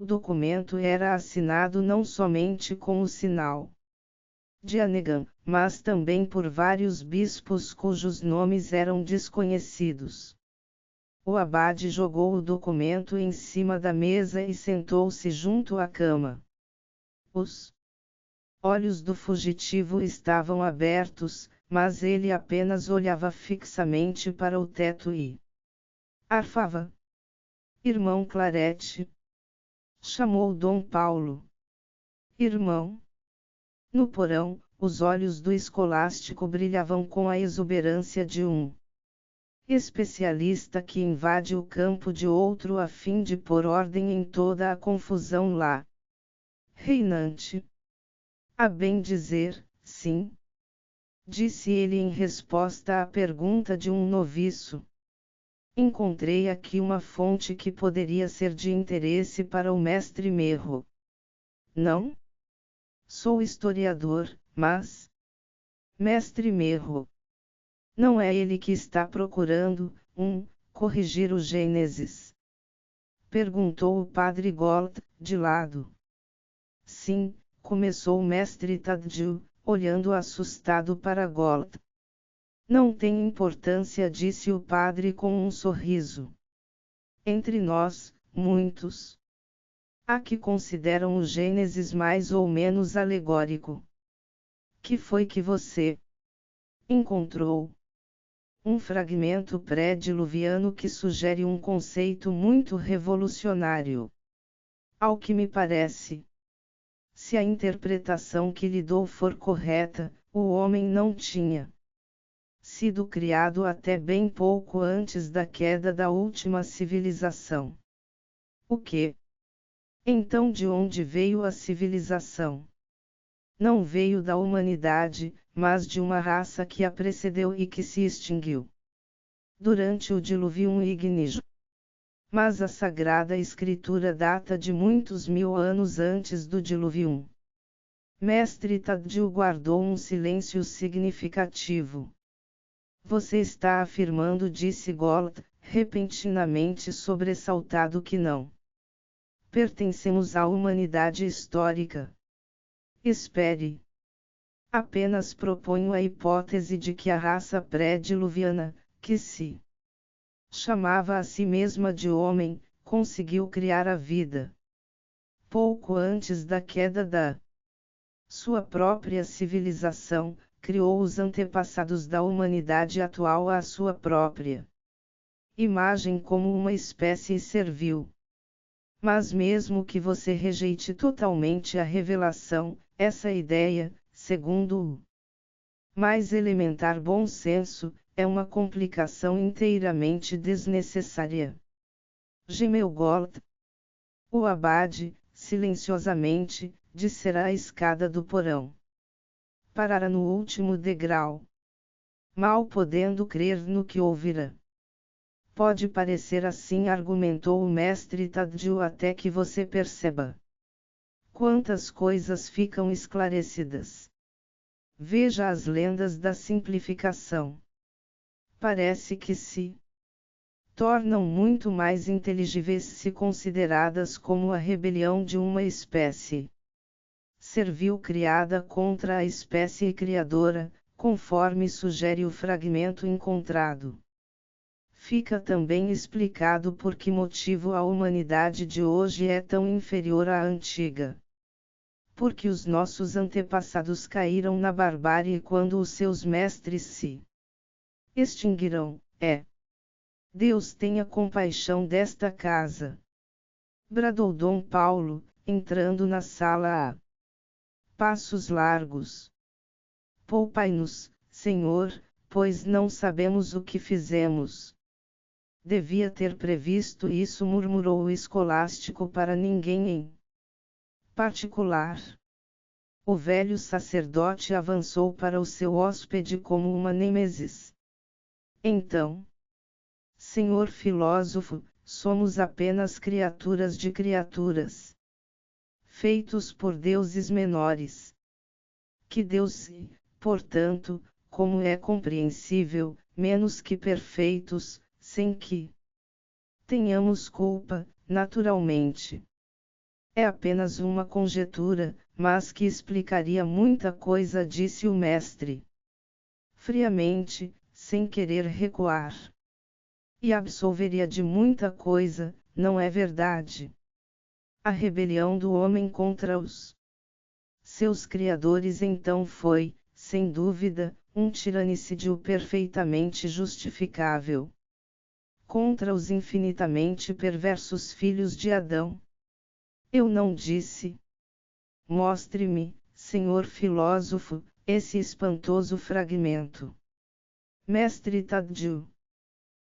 O documento era assinado não somente com o sinal de Annegan, mas também por vários bispos cujos nomes eram desconhecidos. O abade jogou o documento em cima da mesa e sentou-se junto à cama. Os olhos do fugitivo estavam abertos, mas ele apenas olhava fixamente para o teto e arfava. Irmão Clarete, chamou Dom Paulo. Irmão. No porão, os olhos do escolástico brilhavam com a exuberância de um especialista que invade o campo de outro a fim de pôr ordem em toda a confusão lá reinante. A bem dizer, sim, disse ele em resposta à pergunta de um noviço. Encontrei aqui uma fonte que poderia ser de interesse para o mestre Merro. Não? Sou historiador, mas... Mestre Merro. Não é ele que está procurando, corrigir o Gênesis? Perguntou o padre Gold, de lado. Sim, começou o mestre Tadju, olhando assustado para Gold. Não tem importância, disse o padre com um sorriso. Entre nós, muitos há que consideram o Gênesis mais ou menos alegórico. Que foi que você encontrou? Um fragmento pré-diluviano que sugere um conceito muito revolucionário. Ao que me parece, se a interpretação que lhe dou for correta, o homem não tinha sido criado até bem pouco antes da queda da última civilização. O quê? Então de onde veio a civilização? Não veio da humanidade, mas de uma raça que a precedeu e que se extinguiu durante o dilúvio ignígeno. Mas a Sagrada Escritura data de muitos mil anos antes do dilúvio. Mestre Tadju guardou um silêncio significativo. Você está afirmando, disse Gold, repentinamente sobressaltado, que não pertencemos à humanidade histórica. Espere. Apenas proponho a hipótese de que a raça pré-diluviana, que se chamava a si mesma de homem, conseguiu criar a vida pouco antes da queda da sua própria civilização, criou os antepassados da humanidade atual à sua própria imagem como uma espécie servil. Mas mesmo que você rejeite totalmente a revelação, essa ideia, segundo o mais elementar bom senso, é uma complicação inteiramente desnecessária. Gemeu Gold. O abade, silenciosamente, descerá a escada do porão. Parara no último degrau. Mal podendo crer no que ouvira. Pode parecer assim, argumentou o mestre Tadju, até que você perceba quantas coisas ficam esclarecidas. Veja as lendas da simplificação. Parece que se tornam muito mais inteligíveis se consideradas como a rebelião de uma espécie servil criada contra a espécie criadora, conforme sugere o fragmento encontrado. Fica também explicado por que motivo a humanidade de hoje é tão inferior à antiga. Porque os nossos antepassados caíram na barbárie quando os seus mestres se extinguiram. Deus tenha compaixão desta casa! Bradou Dom Paulo, entrando na sala a passos largos. Poupai-nos, Senhor, pois não sabemos o que fizemos. Devia ter previsto isso, murmurou o escolástico para ninguém em particular. O velho sacerdote avançou para o seu hóspede como uma nêmesis. Então, senhor filósofo, somos apenas criaturas de criaturas, feitos por deuses menores. Que Deus, portanto, como é compreensível, menos que perfeitos, sem que tenhamos culpa, naturalmente. É apenas uma conjetura, mas que explicaria muita coisa, disse o mestre. Friamente, sem querer recuar. E absolveria de muita coisa, não é verdade? A rebelião do homem contra os seus criadores então foi, sem dúvida, um tiranicídio perfeitamente justificável. Contra os infinitamente perversos filhos de Adão. Eu não disse. Mostre-me, senhor filósofo, esse espantoso fragmento. Mestre Tadju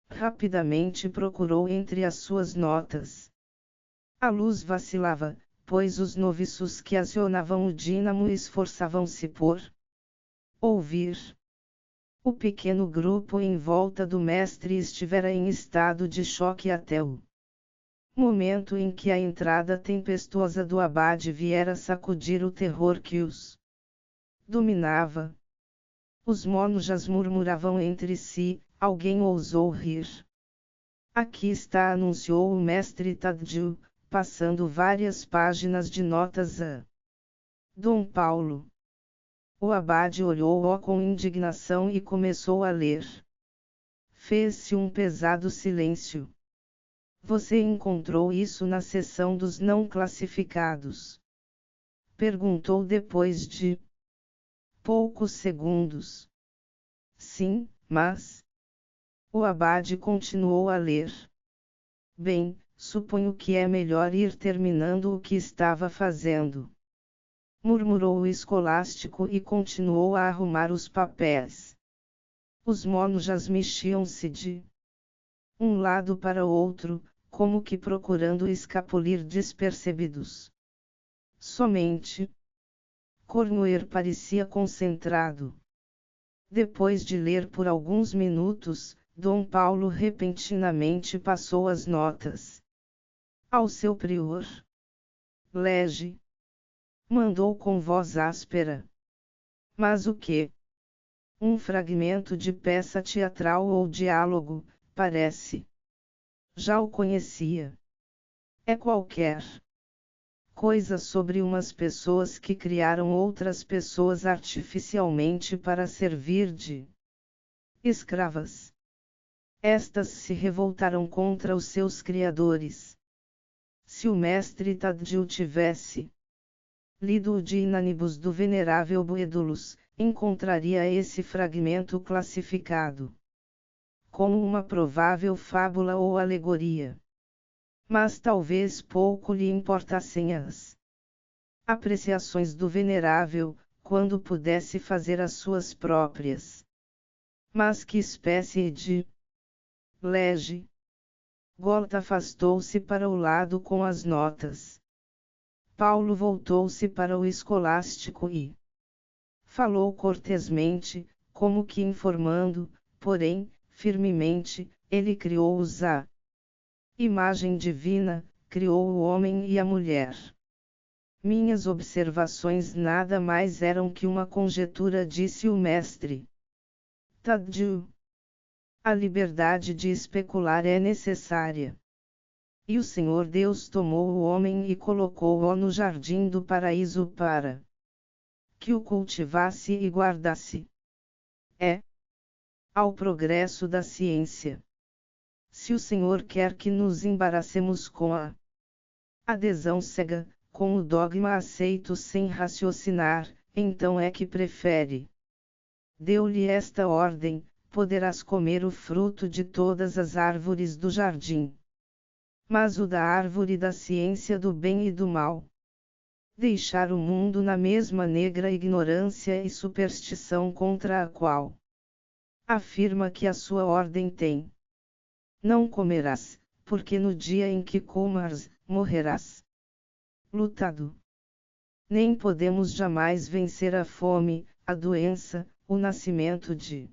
rapidamente procurou entre as suas notas. A luz vacilava, pois os noviços que acionavam o dínamo esforçavam-se por ouvir. O pequeno grupo em volta do mestre estivera em estado de choque até o momento em que a entrada tempestuosa do abade viera sacudir o terror que os dominava. Os monjas murmuravam entre si, alguém ousou rir. Aqui está, anunciou o mestre Tadju, passando várias páginas de notas a Dom Paulo. O abade olhou-o com indignação e começou a ler. Fez-se um pesado silêncio. Você encontrou isso na seção dos não classificados? Perguntou depois de poucos segundos. Sim, mas... O abade continuou a ler. Bem, suponho que é melhor ir terminando o que estava fazendo. Murmurou o escolástico e continuou a arrumar os papéis. Os monjas mexiam-se de um lado para outro, como que procurando escapulir despercebidos. Somente Cornuer parecia concentrado. Depois de ler por alguns minutos, Dom Paulo repentinamente passou as notas ao seu prior. Lege. Mandou com voz áspera. Mas o quê? Um fragmento de peça teatral ou diálogo, parece. Já o conhecia. É qualquer coisa sobre umas pessoas que criaram outras pessoas artificialmente para servir de escravas. Estas se revoltaram contra os seus criadores. Se o mestre Tadju tivesse lido o de Inanibus do venerável Boedulus, encontraria esse fragmento classificado como uma provável fábula ou alegoria. Mas talvez pouco lhe importassem as apreciações do venerável, quando pudesse fazer as suas próprias. Mas que espécie de lege? Gold afastou-se para o lado com as notas. Paulo voltou-se para o escolástico e falou cortesmente, como que informando, porém, firmemente, ele criou-os à imagem divina, criou o homem e a mulher. Minhas observações nada mais eram que uma conjetura, disse o mestre Tadju. A liberdade de especular é necessária. E o Senhor Deus tomou o homem e colocou-o no jardim do paraíso para que o cultivasse e guardasse. Ao progresso da ciência. Se o Senhor quer que nos embaraçemos com a adesão cega, com o dogma aceito sem raciocinar, então é que prefere. Deu-lhe esta ordem: poderás comer o fruto de todas as árvores do jardim. Mas o da árvore da ciência do bem e do mal. Deixar o mundo na mesma negra ignorância e superstição contra a qual afirma que a sua ordem tem. Não comerás, porque no dia em que comares, morrerás. Lutado. Nem podemos jamais vencer a fome, a doença, o nascimento de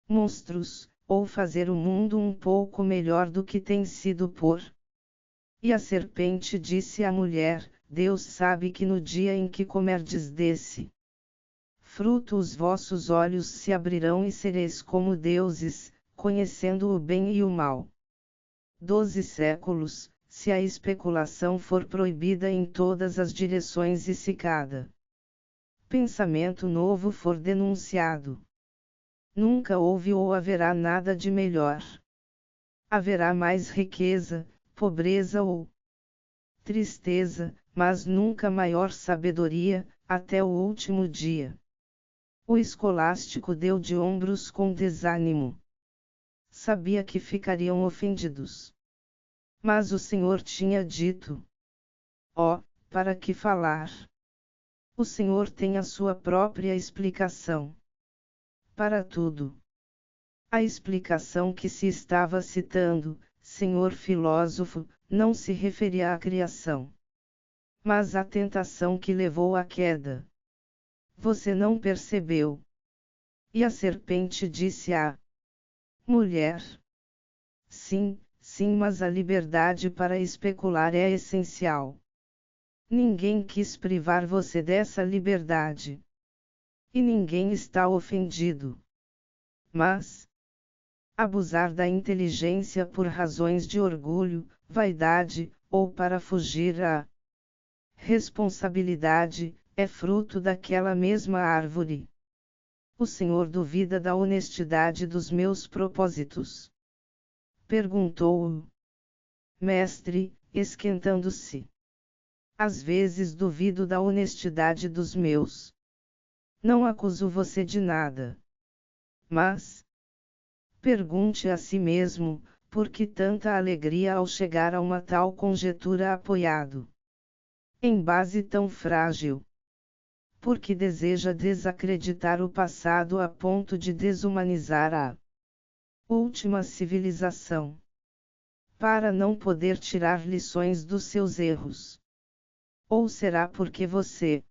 monstros, ou fazer o mundo um pouco melhor do que tem sido por. E a serpente disse à mulher: Deus sabe que no dia em que comerdes desse fruto os vossos olhos se abrirão e sereis como deuses, conhecendo o bem e o mal. 12 séculos, se a especulação for proibida em todas as direções e se cada pensamento novo for denunciado, nunca houve ou haverá nada de melhor. Haverá mais riqueza, pobreza ou tristeza, mas nunca maior sabedoria, até o último dia. O escolástico deu de ombros com desânimo. Sabia que ficariam ofendidos. Mas o Senhor tinha dito: ó, para que falar? O Senhor tem a sua própria explicação para tudo. A explicação que se estava citando, senhor filósofo, não se referia à criação, mas à tentação que levou à queda. Você não percebeu? E a serpente disse à mulher: sim, sim, mas a liberdade para especular é essencial. Ninguém quis privar você dessa liberdade. E ninguém está ofendido. Mas abusar da inteligência por razões de orgulho, vaidade, ou para fugir à responsabilidade, é fruto daquela mesma árvore. O Senhor duvida da honestidade dos meus propósitos? Perguntou o mestre, esquentando-se. Às vezes duvido da honestidade dos meus. Não acuso você de nada. Mas pergunte a si mesmo, por que tanta alegria ao chegar a uma tal conjetura apoiado em base tão frágil? Por que deseja desacreditar o passado a ponto de desumanizar a última civilização? Para não poder tirar lições dos seus erros? Ou será porque você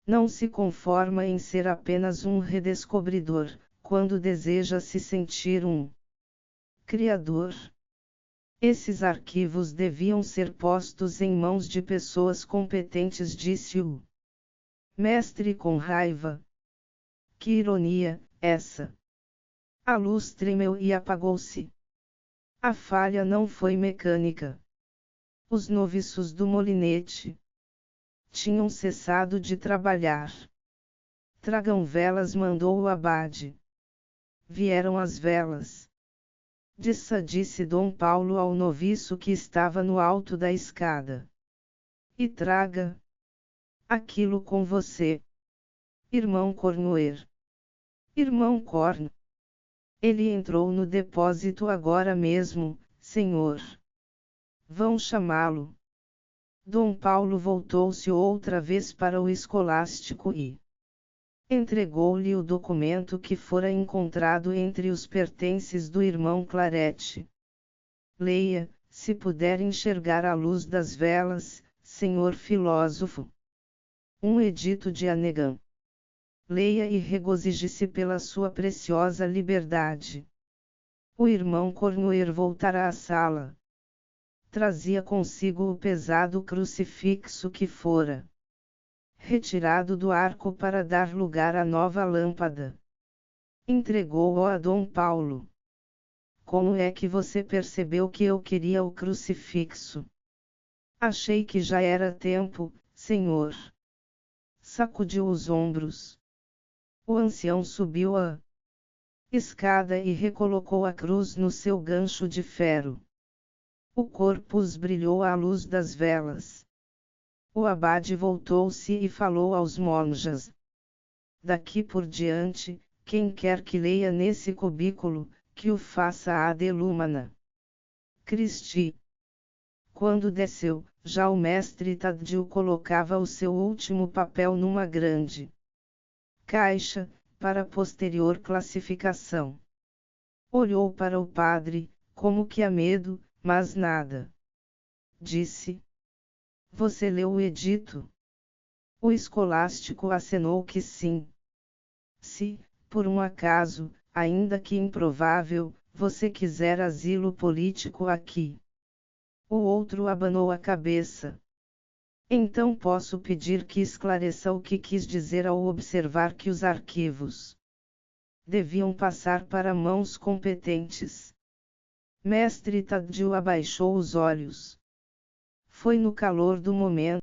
não se conforma em ser apenas um redescobridor, quando deseja se sentir um criador? Esses arquivos deviam ser postos em mãos de pessoas competentes, disse o mestre com raiva. Que ironia, essa! A luz tremeu e apagou-se. A falha não foi mecânica. Os noviços do molinete tinham cessado de trabalhar. Tragam velas, mandou o abade. Vieram as velas. Disse Dom Paulo ao noviço que estava no alto da escada. E traga aquilo com você. Irmão Cornoer. Irmão Corno. Ele entrou no depósito agora mesmo, senhor. Vão chamá-lo. Dom Paulo voltou-se outra vez para o escolástico e entregou-lhe o documento que fora encontrado entre os pertences do irmão Clarete. Leia, se puder enxergar a luz das velas, senhor filósofo. Um edito de Annegan. Leia e regozije-se pela sua preciosa liberdade. O irmão Cornoer voltará à sala. Trazia consigo o pesado crucifixo que fora retirado do arco para dar lugar à nova lâmpada. Entregou-o a Dom Paulo. Como é que você percebeu que eu queria o crucifixo? Achei que já era tempo, senhor. Sacudiu os ombros. O ancião subiu a escada e recolocou a cruz no seu gancho de ferro. O corpus brilhou à luz das velas. O abade voltou-se e falou aos monjas. Daqui por diante, quem quer que leia nesse cubículo, que o faça ad lumina Christi. Quando desceu, já o mestre Taddeo colocava o seu último papel numa grande caixa, para posterior classificação. Olhou para o padre, como que a medo, mas nada. Disse: você leu o edito? O escolástico acenou que sim. Se, por um acaso, ainda que improvável, você quiser asilo político aqui. O outro abanou a cabeça. Então posso pedir que esclareça o que quis dizer ao observar que os arquivos deviam passar para mãos competentes. Mestre Taddeo abaixou os olhos. Foi no calor do momento,